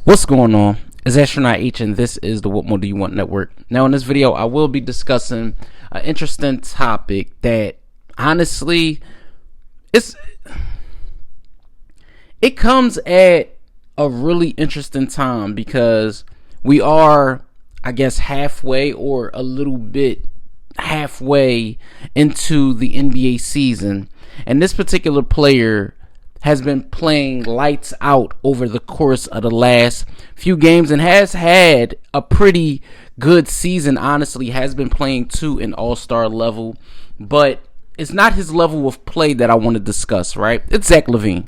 What's going on? It's Astronaut H, and this is the What More Do You Want Network. Now, in this video, I will be discussing an interesting topic that, honestly, it comes at a really interesting time because we are, I guess, halfway or a little bit halfway into the NBA season, and this particular player has been playing lights out over the course of the last few games and has had a pretty good season. Honestly, has been playing to an all-star level, but it's not his level of play that I want to discuss, right? It's Zach Lavine.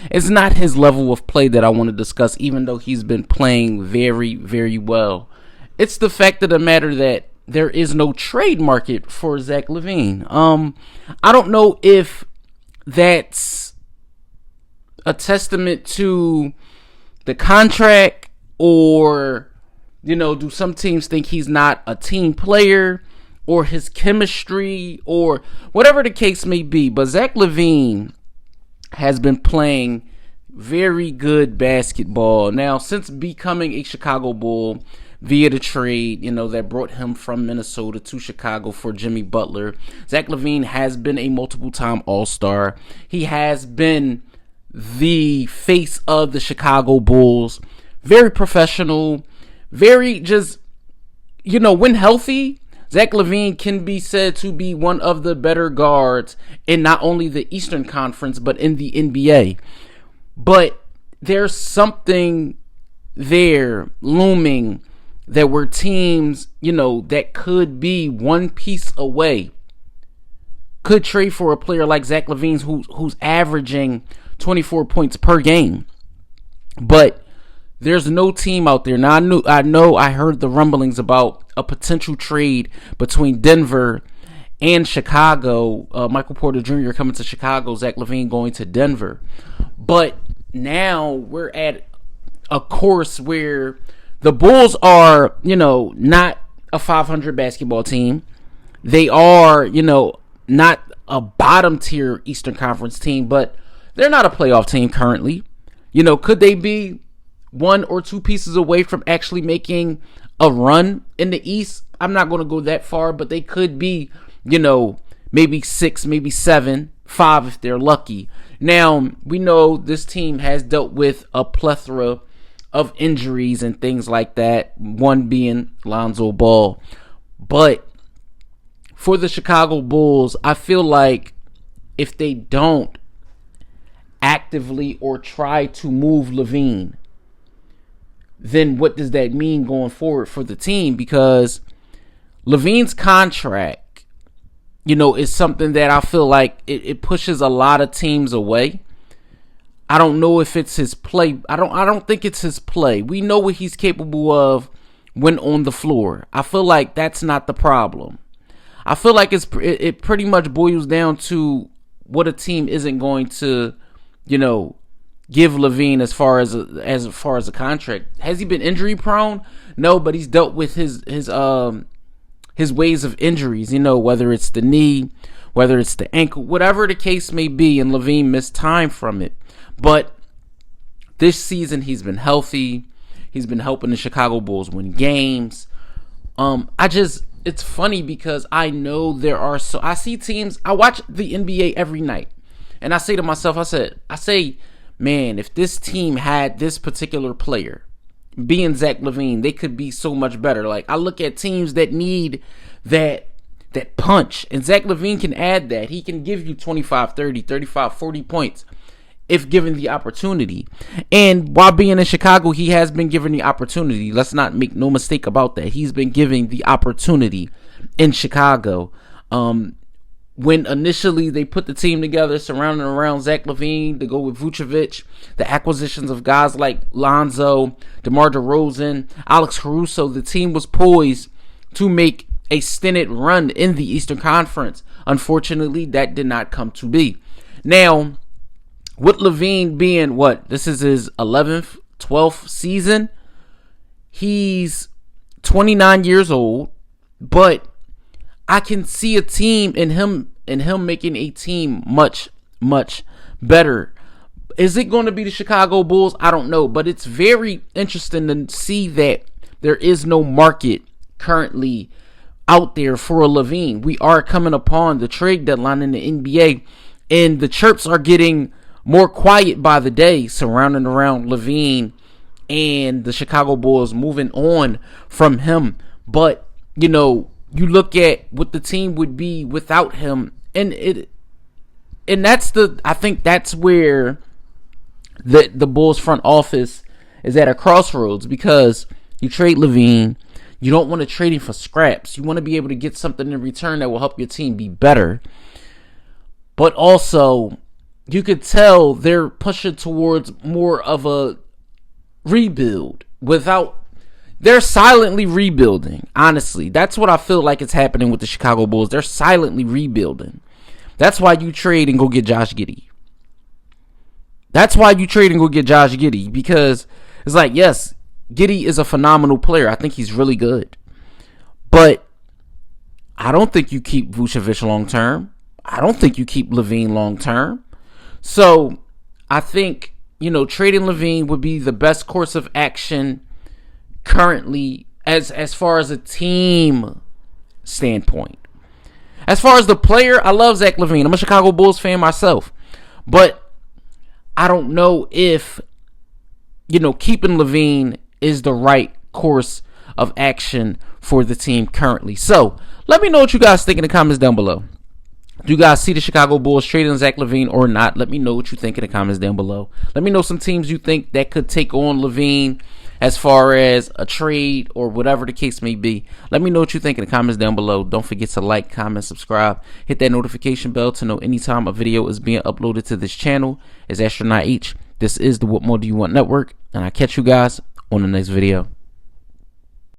It's not his level of play that I want to discuss, even though he's been playing very, very well. It's the fact of the matter that there is no trade market for Zach Lavine. I don't know if that's a testament to the contract, or, do some teams think he's not a team player, or his chemistry, or whatever the case may be. But Zach Lavine has been playing very good basketball now since becoming a Chicago Bull via the trade, that brought him from Minnesota to Chicago for Jimmy Butler. Zach Lavine has been a multiple-time All-Star. He has been the face of the Chicago Bulls. Very professional, very just, when healthy, Zach Lavine can be said to be one of the better guards in not only the Eastern Conference, but in the NBA. But there's something there looming that were teams, that could be one piece away, could trade for a player like Zach Lavine who's averaging 24 points per game. But there's no team out there. Now, I heard the rumblings about a potential trade between Denver and Chicago. Michael Porter Jr. coming to Chicago, Zach Lavine going to Denver. But now we're at a course where the Bulls are, not a 500 basketball team. They are, not a bottom tier Eastern Conference team, but they're not a playoff team currently. Could they be one or two pieces away from actually making a run in the East? I'm not going to go that far, but they could be, maybe 6, maybe 7, 5 if they're lucky. Now, we know this team has dealt with a plethora of injuries and things like that, one being Lonzo Ball. But for the Chicago Bulls, I feel like if they don't actively or try to move Lavine, then what does that mean going forward for the team? Because Lavine's contract, is something that I feel like it pushes a lot of teams away. I don't know if it's his play. I don't think it's his play. We know what he's capable of when on the floor. I feel like that's not the problem. I feel like it pretty much boils down to what a team isn't going to, give Lavine as far as a contract. Has he been injury prone? No, but he's dealt with his ways of injuries. Whether it's the knee, whether it's the ankle, whatever the case may be, and Lavine missed time from it. But this season, he's been healthy. He's been helping the Chicago Bulls win games. It's funny because I know I see teams, I watch the NBA every night. And I say to myself, I say, man, if this team had this particular player, being Zach Lavine, they could be so much better. Like, I look at teams that need that punch, and Zach Lavine can add that. He can give you 25, 30, 35, 40 points if given the opportunity. And while being in Chicago, he has been given the opportunity. Let's not make no mistake about that. He's been given the opportunity in Chicago. When initially they put the team together surrounding around Zach Lavine to go with Vucevic, the acquisitions of guys like Lonzo, DeMar DeRozan, Alex Caruso, the team was poised to make a stinted run in the Eastern Conference. Unfortunately, that did not come to be. Now, with Lavine being this is his 11th, 12th season, he's 29 years old, but I can see a team in him making a team much, much better. Is it going to be the Chicago Bulls? I don't know, but it's very interesting to see that there is no market currently out there for a Lavine. We are coming upon the trade deadline in the NBA, and the chirps are getting more quiet by the day surrounding around Lavine and the Chicago Bulls moving on from him. But, you know, you look at what the team would be without him, and I think that's where the Bulls front office is at a crossroads, because you trade Lavine, you don't want to trade him for scraps. You want to be able to get something in return that will help your team be better. But also, you could tell they're pushing towards more of a rebuild they're silently rebuilding. Honestly, that's what I feel like it's happening with the Chicago Bulls. They're silently rebuilding. That's why you trade and go get Josh Giddey. Because it's like, yes, Giddey is a phenomenal player. I think he's really good. But I don't think you keep Vucevic long term. I don't think you keep Lavine long term. So I think, you know, trading Lavine would be the best course of action currently as far as a team standpoint. As far as the player, I love Zach Lavine. I'm a Chicago Bulls fan myself. But I don't know if, you know, keeping Lavine is the right course of action for the team currently. So let me know what you guys think in the comments down below. Do you guys see the Chicago Bulls trading Zach Lavine or not? Let me know what you think in the comments down below. Let me know some teams you think that could take on Lavine as far as a trade or whatever the case may be. Let me know what you think in the comments down below. Don't forget to like, comment, subscribe. Hit that notification bell to know anytime a video is being uploaded to this channel. It's Astronaut H. This is the What More Do You Want Network, and I'll catch you guys on the next video.